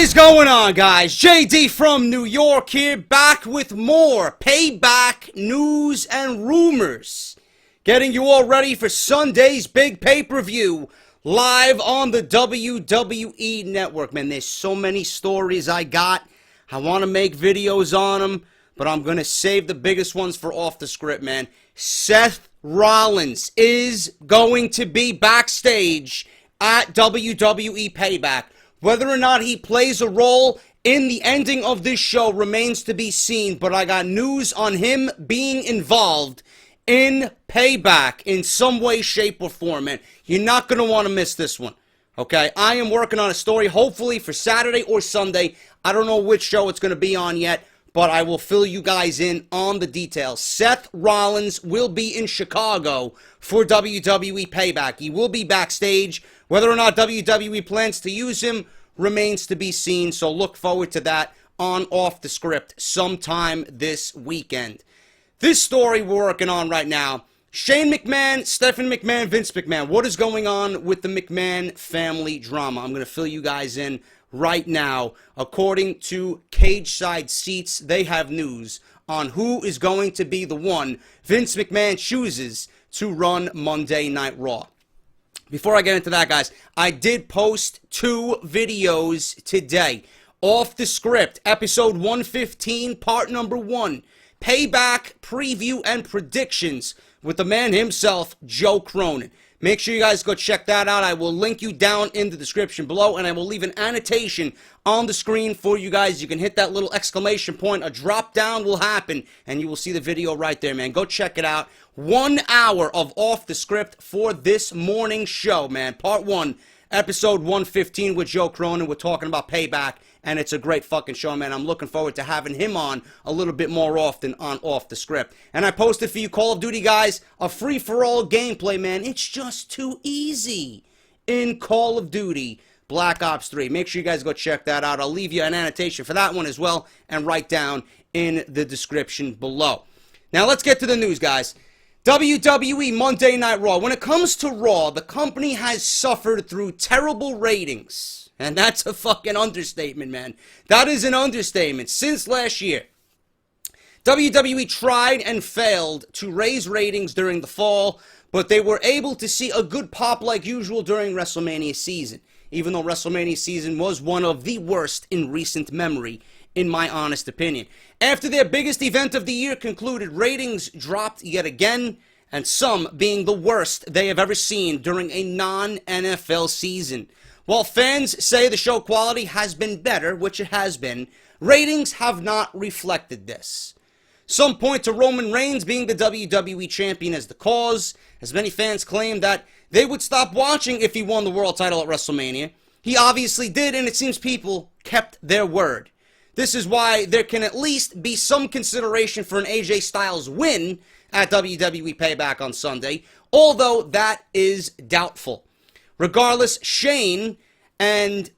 is going on, guys? JD from New York here, back with more Payback news and rumors. Getting you all ready for Sunday's big pay-per-view live on the WWE Network. Man, there's so many stories I got. I want to make videos on them, but I'm going to save the biggest ones for off the script, man. Seth Rollins is going to be backstage at WWE Payback. Whether or not he plays a role in the ending of this show remains to be seen, but I got news on him being involved in Payback in some way, shape, or form, man. You're not going to want to miss this one, okay? I am working on a story, hopefully for Saturday or Sunday. I don't know which show it's going to be on yet, but I will fill you guys in on the details. Seth Rollins will be in Chicago for WWE Payback. He will be backstage. Whether or not WWE plans to use him remains to be seen, so look forward to that on Off the Script sometime this weekend. This story we're working on right now, Shane McMahon, Stephanie McMahon, Vince McMahon. What is going on with the McMahon family drama? I'm going to fill you guys in right now. According to Cage Side Seats, they have news on who is going to be the one Vince McMahon chooses to run Monday Night Raw. Before I get into that, guys, I did post 2 videos today. Off the Script, episode 115, part number 1. Payback, preview, and predictions with the man himself, Joe Cronin. Make sure you guys go check that out. I will link you down in the description below, and I will leave an annotation on the screen for you guys. You can hit that little exclamation point. A drop down will happen, and you will see the video right there, man. Go check it out. 1 hour of Off the Script for this morning show, man. Part 1, episode 115 with Joe Cronin. We're talking about Payback, and it's a great fucking show, man. I'm looking forward to having him on a little bit more often on Off the Script. And I posted for you, Call of Duty guys, a free-for-all gameplay, man. It's just too easy in Call of Duty Black Ops 3. Make sure you guys go check that out. I'll leave you an annotation for that one as well, and write down in the description below. Now let's get to the news, guys. WWE Monday Night Raw. When it comes to Raw, the company has suffered through terrible ratings. And that's a fucking understatement, man. That is an understatement. Since last year, WWE tried and failed to raise ratings during the fall, but they were able to see a good pop like usual during WrestleMania season, even though WrestleMania season was one of the worst in recent memory, in my honest opinion. After their biggest event of the year concluded, ratings dropped yet again, and some being the worst they have ever seen during a non-NFL season. While fans say the show quality has been better, which it has been, ratings have not reflected this. Some point to Roman Reigns being the WWE Champion as the cause, as many fans claim that they would stop watching if he won the world title at WrestleMania. He obviously did, and it seems people kept their word. This is why there can at least be some consideration for an AJ Styles win at WWE Payback on Sunday, although that is doubtful. Regardless, Shane and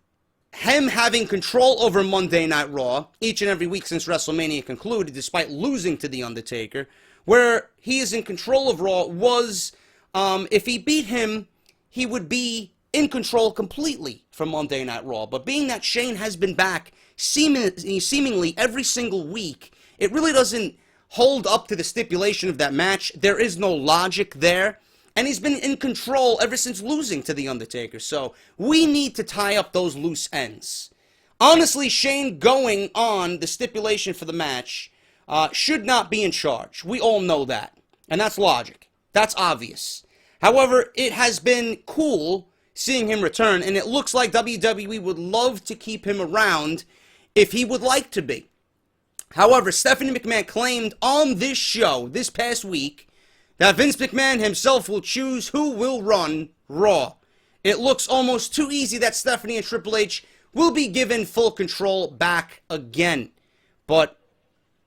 him having control over Monday Night Raw each and every week since WrestleMania concluded, despite losing to The Undertaker, where he is in control of Raw, was, if he beat him, he would be in control completely for Monday Night Raw. But being that Shane has been back seemingly every single week, it really doesn't hold up to the stipulation of that match. There is no logic there. And he's been in control ever since losing to The Undertaker. So we need to tie up those loose ends. Honestly, Shane going on the stipulation for the match should not be in charge. We all know that. And that's logic. That's obvious. However, it has been cool seeing him return. And it looks like WWE would love to keep him around if he would like to be. However, Stephanie McMahon claimed on this show this past week that Vince McMahon himself will choose who will run Raw. It looks almost too easy that Stephanie and Triple H will be given full control back again. But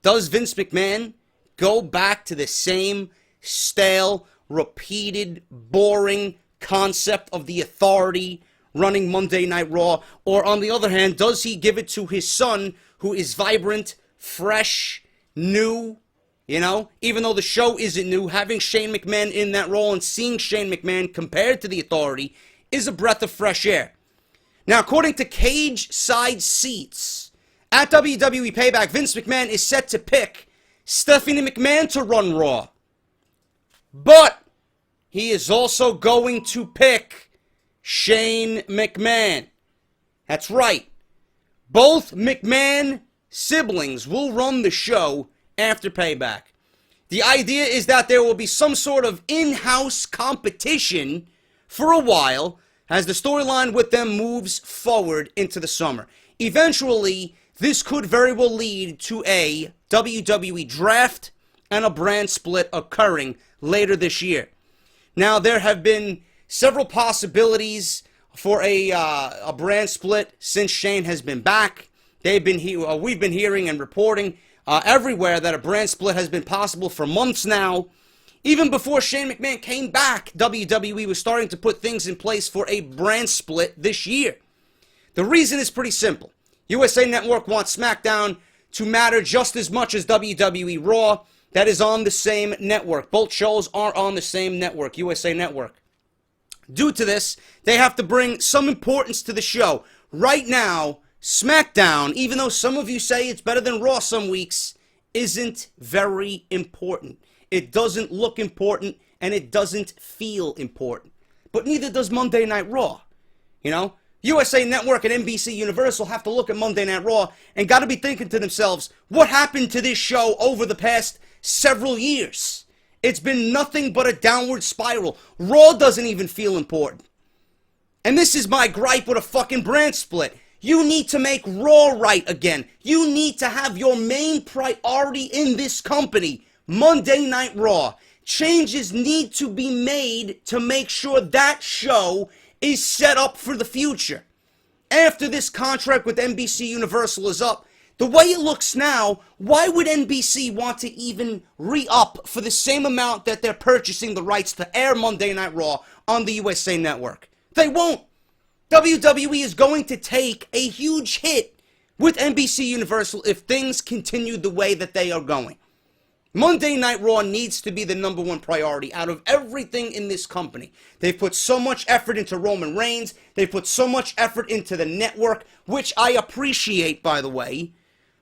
does Vince McMahon go back to the same stale, repeated, boring concept of the Authority running Monday Night Raw? Or on the other hand, does he give it to his son, who is vibrant, fresh, new? You know, even though the show isn't new, having Shane McMahon in that role and seeing Shane McMahon compared to the Authority is a breath of fresh air. Now, according to Cage Side Seats, at WWE Payback, Vince McMahon is set to pick Stephanie McMahon to run Raw. But he is also going to pick Shane McMahon. That's right. Both McMahon siblings will run the show after Payback. The idea is that there will be some sort of in-house competition for a while as the storyline with them moves forward into the summer. Eventually, this could very well lead to a WWE draft and a brand split occurring later this year. Now, there have been several possibilities for a brand split since Shane has been back. We've been hearing and reporting everywhere that a brand split has been possible for months now. Even before Shane McMahon came back, WWE was starting to put things in place for a brand split this year. The reason is pretty simple. USA Network wants Smackdown to matter just as much as WWE Raw. That is on the same network. Both shows are on the same network, USA Network. Due to this, they have to bring some importance to the show. Right now, Smackdown, even though some of you say it's better than Raw some weeks, isn't very important. It doesn't look important, and it doesn't feel important. But neither does Monday Night Raw. You know? USA Network and NBC Universal have to look at Monday Night Raw and got to be thinking to themselves, what happened to this show over the past several years? It's been nothing but a downward spiral. Raw doesn't even feel important. And this is my gripe with a fucking brand split. You need to make Raw right again. You need to have your main priority in this company, Monday Night Raw. Changes need to be made to make sure that show is set up for the future. After this contract with NBC Universal is up, the way it looks now, why would NBC want to even re-up for the same amount that they're purchasing the rights to air Monday Night Raw on the USA Network? They won't. WWE is going to take a huge hit with NBC Universal if things continue the way that they are going. Monday Night Raw needs to be the number one priority out of everything in this company. They've put so much effort into Roman Reigns. They've put so much effort into the network, which I appreciate, by the way.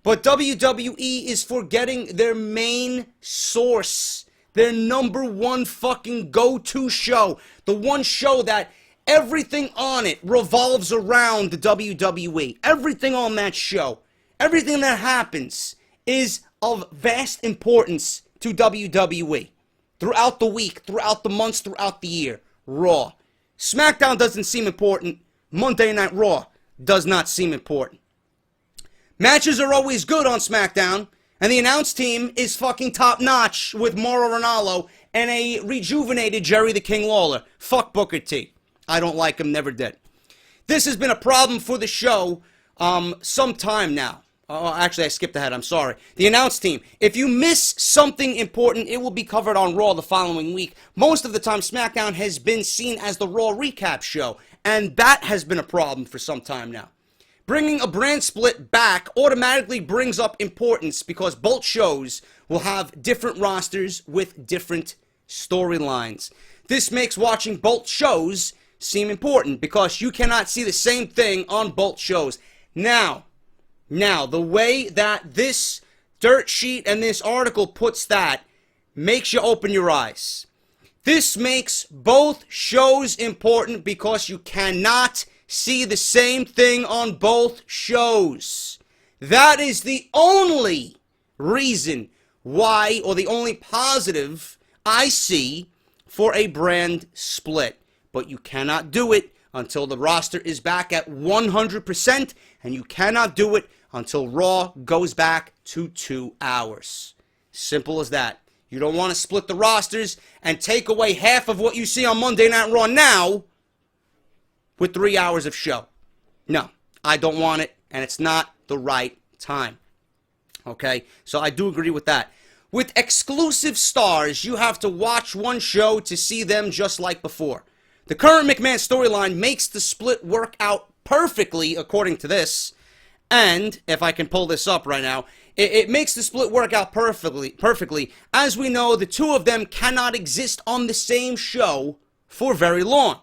But WWE is forgetting their main source, their number one fucking go-to show. The one show that everything on it revolves around the WWE. Everything on that show, everything that happens is of vast importance to WWE. Throughout the week, throughout the months, throughout the year. Raw. Smackdown doesn't seem important. Monday Night Raw does not seem important. Matches are always good on Smackdown, and the announce team is fucking top-notch with Mauro Ranallo and a rejuvenated Jerry the King Lawler. Fuck Booker T. I don't like him, never did. This has been a problem for the show some time now. Oh, actually, I skipped ahead. I'm sorry. The announce team. If you miss something important, it will be covered on Raw the following week. Most of the time, SmackDown has been seen as the Raw recap show, and that has been a problem for some time now. Bringing a brand split back automatically brings up importance because both shows will have different rosters with different storylines. This makes watching both shows seem important because you cannot see the same thing on both shows. Now, the way that this dirt sheet and this article puts that makes you open your eyes. This makes both shows important because you cannot see the same thing on both shows. That is the only reason why, or the only positive I see for a brand split. But you cannot do it until the roster is back at 100%, and you cannot do it until Raw goes back to 2 hours. Simple as that. You don't want to split the rosters and take away half of what you see on Monday Night Raw now with 3 hours of show. No, I don't want it, and it's not the right time. Okay, so I do agree with that. With exclusive stars, you have to watch one show to see them just like before. The current McMahon storyline makes the split work out perfectly, according to this. And, if I can pull this up right now, it makes the split work out perfectly. As we know, the two of them cannot exist on the same show for very long.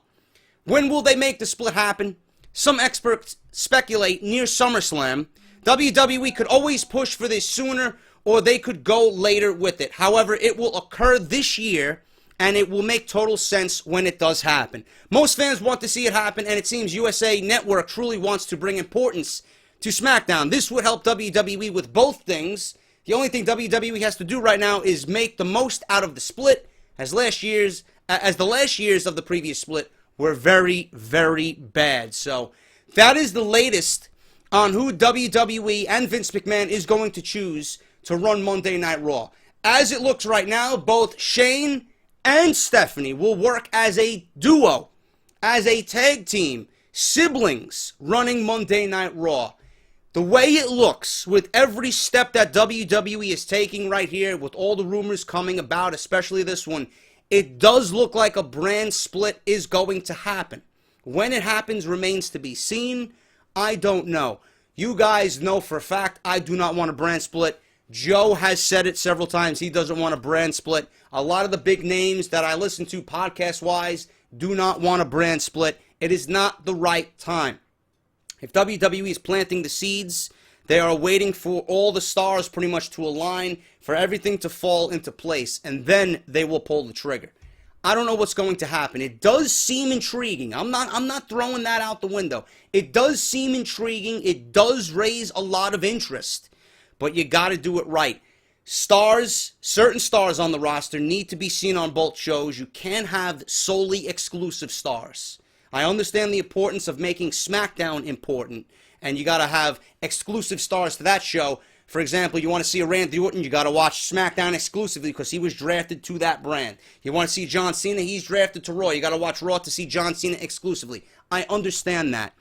When will they make the split happen? some experts speculate near SummerSlam. WWE could always push for this sooner, or they could go later with it. However, it will occur this year, and it will make total sense when it does happen. Most fans want to see it happen, and it seems USA Network truly wants to bring importance to SmackDown. This would help WWE with both things. The only thing WWE has to do right now is make the most out of the split, as the last years of the previous split were very, very bad. So that is the latest on who WWE and Vince McMahon is going to choose to run Monday Night Raw. As it looks right now, both Shane and Stephanie will work as a duo, as a tag team, siblings running Monday Night Raw. The way it looks, with every step that WWE is taking right here, with all the rumors coming about, especially this one, it does look like a brand split is going to happen. When it happens remains to be seen. I don't know. You guys know for a fact I do not want a brand split. Joe has said it several times. He doesn't want a brand split. A lot of the big names that I listen to podcast-wise do not want a brand split. It is not the right time. If WWE is planting the seeds, they are waiting for all the stars pretty much to align, for everything to fall into place, and then they will pull the trigger. I don't know what's going to happen. It does seem intriguing. I'm not throwing that out the window. It does seem intriguing. It does raise a lot of interest, but you got to do it right. Stars, certain stars on the roster need to be seen on both shows. You can't have solely exclusive stars. I understand the importance of making SmackDown important, and you got to have exclusive stars to that show. For example, you want to see a Randy Orton, you got to watch SmackDown exclusively because he was drafted to that brand. You want to see John Cena, he's drafted to Raw. You got to watch Raw to see John Cena exclusively. I understand that,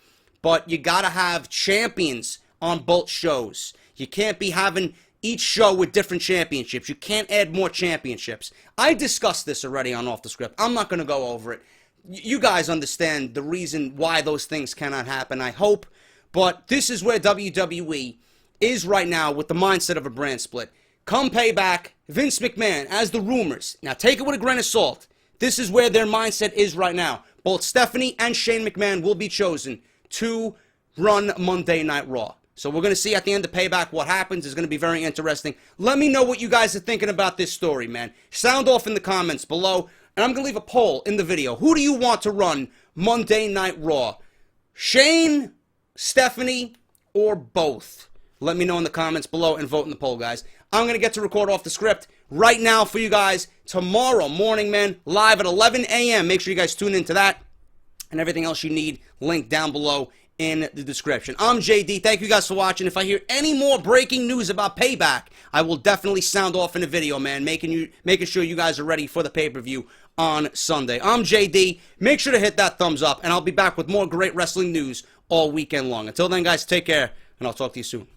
but you got to have champions on both shows. You can't be having each show with different championships. You can't add more championships. I discussed this already on Off the Script. I'm not going to go over it. You guys understand the reason why those things cannot happen, I hope. But this is where WWE is right now with the mindset of a brand split. Come Payback, Vince McMahon, as the rumors. Now take it with a grain of salt. This is where their mindset is right now. Both Stephanie and Shane McMahon will be chosen to run Monday Night Raw. So we're going to see at the end of Payback what happens. It's going to be very interesting. Let me know what you guys are thinking about this story, man. Sound off in the comments below. And I'm going to leave a poll in the video. Who do you want to run Monday Night Raw? Shane, Stephanie, or both? Let me know in the comments below and vote in the poll, guys. I'm going to get to record Off the Script right now for you guys. Tomorrow morning, man, live at 11 a.m. Make sure you guys tune into that. And everything else you need, linked down below in the description. I'm JD. Thank you guys for watching. If I hear any more breaking news about Payback, I will definitely sound off in a video, man, making sure you guys are ready for the pay-per-view on Sunday. I'm JD. Make sure to hit that thumbs up, and I'll be back with more great wrestling news all weekend long. Until then, guys, take care, and I'll talk to you soon.